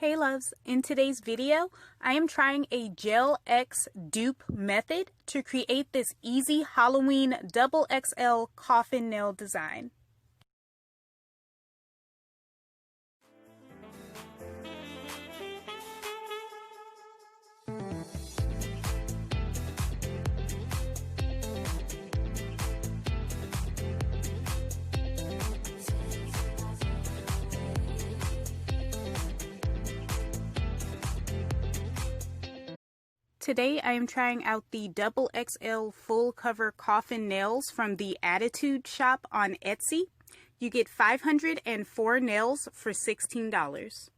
Hey loves, in today's video, I am trying a Gel X dupe method to create this easy Halloween XXL coffin nail design. Today I am trying out the XXL Full Cover Coffin Nails from TheAdditudeShop on Etsy. You get 504 nails for $16.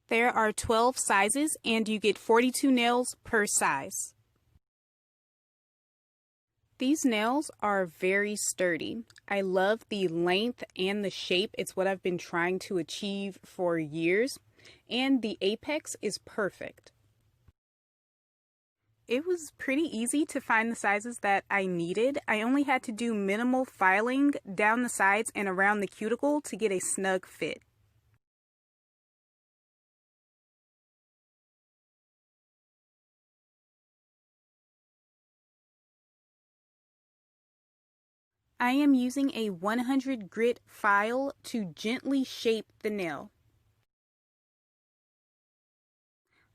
There are 12 sizes and you get 42 nails per size. These nails are very sturdy. I love the length and the shape. It's what I've been trying to achieve for years. And the apex is perfect. It was pretty easy to find the sizes that I needed. I only had to do minimal filing down the sides and around the cuticle to get a snug fit. I am using a 100 grit file to gently shape the nail.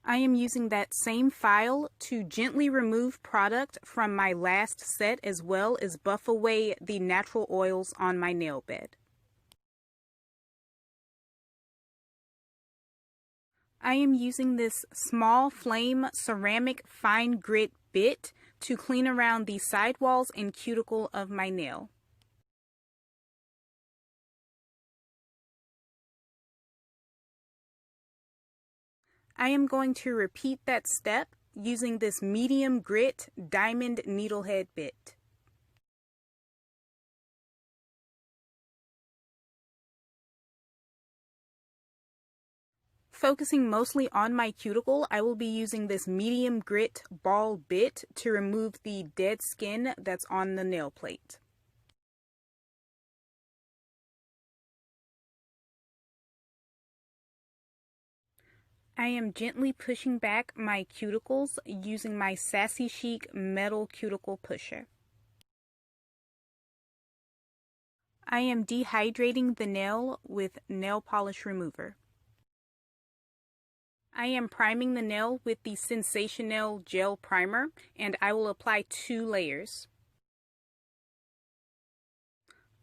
I am using that same file to gently remove product from my last set as well as buff away the natural oils on my nail bed. I am using this small flame ceramic fine grit bit to clean around the sidewalls and cuticle of my nail. I am going to repeat that step using this medium grit diamond needlehead bit. Focusing mostly on my cuticle, I will be using this medium grit ball bit to remove the dead skin that's on the nail plate. I am gently pushing back my cuticles using my Sassy Chic metal cuticle pusher. I am dehydrating the nail with nail polish remover. I am priming the nail with the Sensational Gel Primer, and I will apply 2 layers.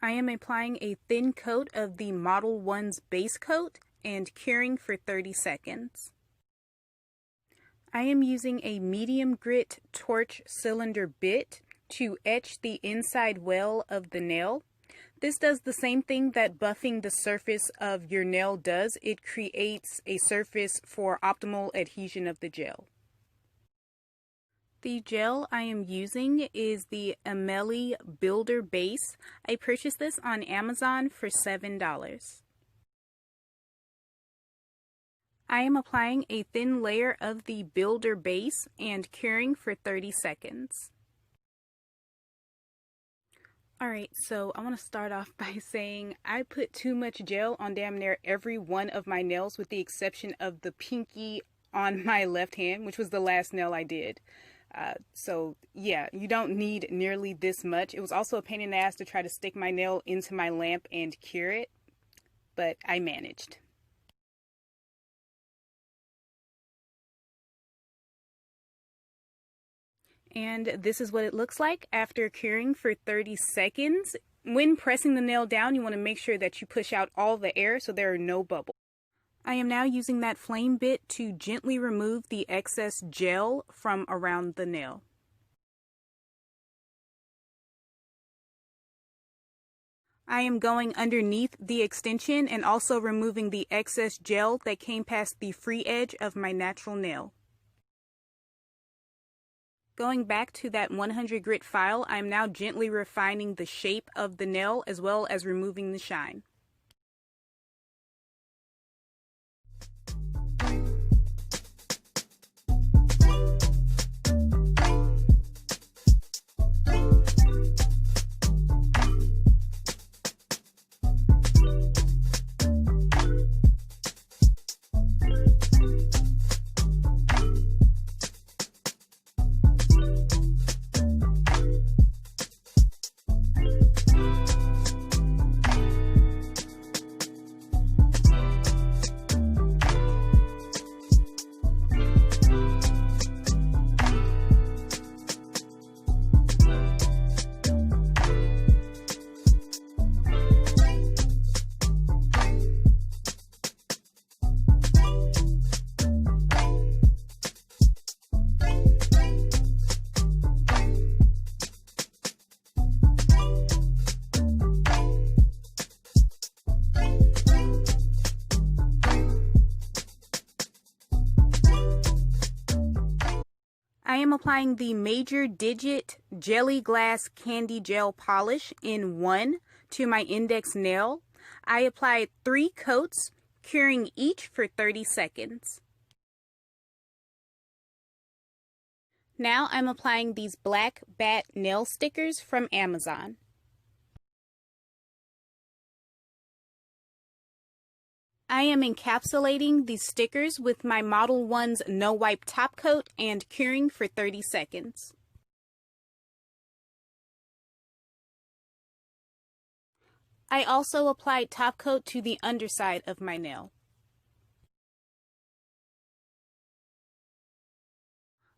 I am applying a thin coat of the Model 1's base coat and curing for 30 seconds. I am using a medium grit torch cylinder bit to etch the inside well of the nail. This does the same thing that buffing the surface of your nail does. It creates a surface for optimal adhesion of the gel. The gel I am using is the Ameili Builder Base. I purchased this on Amazon for $7. I am applying a thin layer of the Builder Base and curing for 30 seconds. Alright, so I want to start off by saying I put too much gel on damn near every one of my nails with the exception of the pinky on my left hand, which was the last nail I did. So yeah, you don't need nearly this much. It was also a pain in the ass to try to stick my nail into my lamp and cure it, but I managed. And this is what it looks like after curing for 30 seconds. When pressing the nail down, you want to make sure that you push out all the air so there are no bubbles. I am now using that flame bit to gently remove the excess gel from around the nail. I am going underneath the extension and also removing the excess gel that came past the free edge of my natural nail. Going back to that 100 grit file, I am now gently refining the shape of the nail as well as removing the shine. I am applying the Major Digit Jelly Glass Candy Gel Polish in 1 to my index nail. I applied 3 coats, curing each for 30 seconds. Now I'm applying these black bat nail stickers from Amazon. I am encapsulating these stickers with my Model 1's No Wipe top coat and curing for 30 seconds. I also applied top coat to the underside of my nail.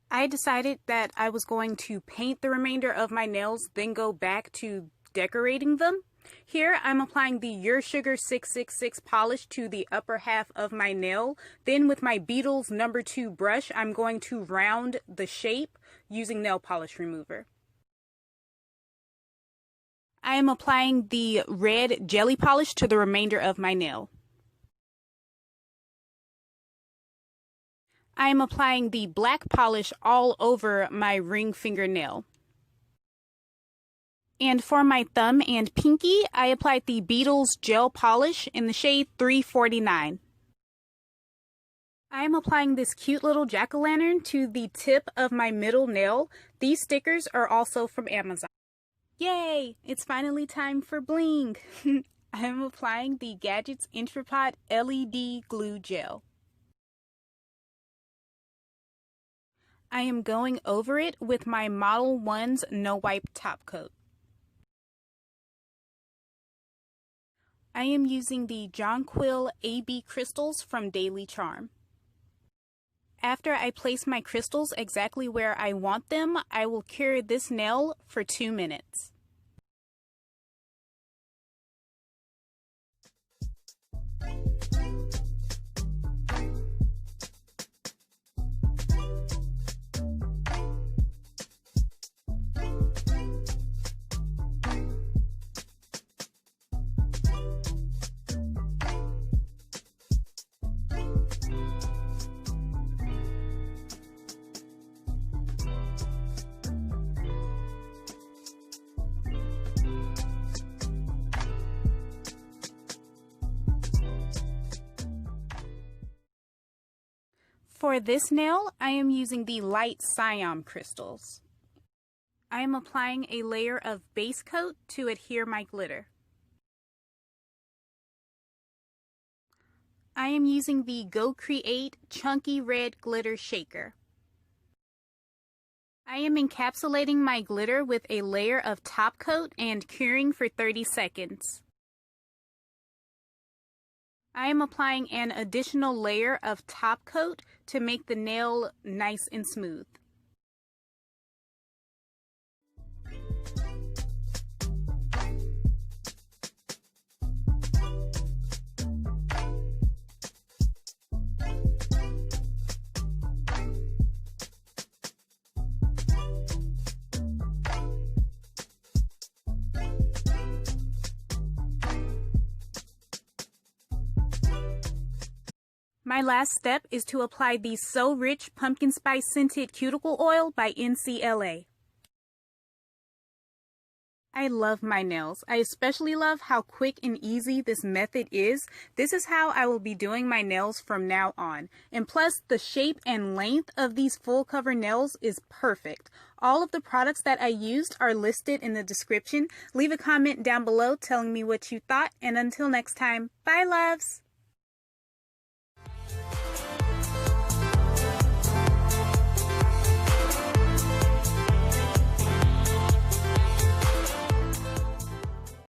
I decided that I was going to paint the remainder of my nails, then go back to decorating them. Here I'm applying the Your Sugar 666 polish to the upper half of my nail. Then with my Beetles No. 2 brush, I'm going to round the shape using nail polish remover. I am applying the red jelly polish to the remainder of my nail. I am applying the black polish all over my ring fingernail. And for my thumb and pinky, I applied the Beetles gel polish in the shade 349. I am applying this cute little jack-o'-lantern to the tip of my middle nail. These stickers are also from Amazon. Yay! It's finally time for bling! I am applying the Gadget's Entrepot LED glue gel. I am going over it with my Model 1's No Wipe top coat. I am using the Jonquil AB crystals from Daily Charm. After I place my crystals exactly where I want them, I will cure this nail for 2 minutes. For this nail, I am using the light Siam crystals. I am applying a layer of base coat to adhere my glitter. I am using the Go Create Chunky Red Glitter Shaker. I am encapsulating my glitter with a layer of top coat and curing for 30 seconds. I am applying an additional layer of top coat to make the nail nice and smooth. My last step is to apply the So Rich Pumpkin Spice Scented Cuticle Oil by NCLA. I love my nails. I especially love how quick and easy this method is. This is how I will be doing my nails from now on. And plus, the shape and length of these full cover nails is perfect. All of the products that I used are listed in the description. Leave a comment down below telling me what you thought. And until next time, bye loves!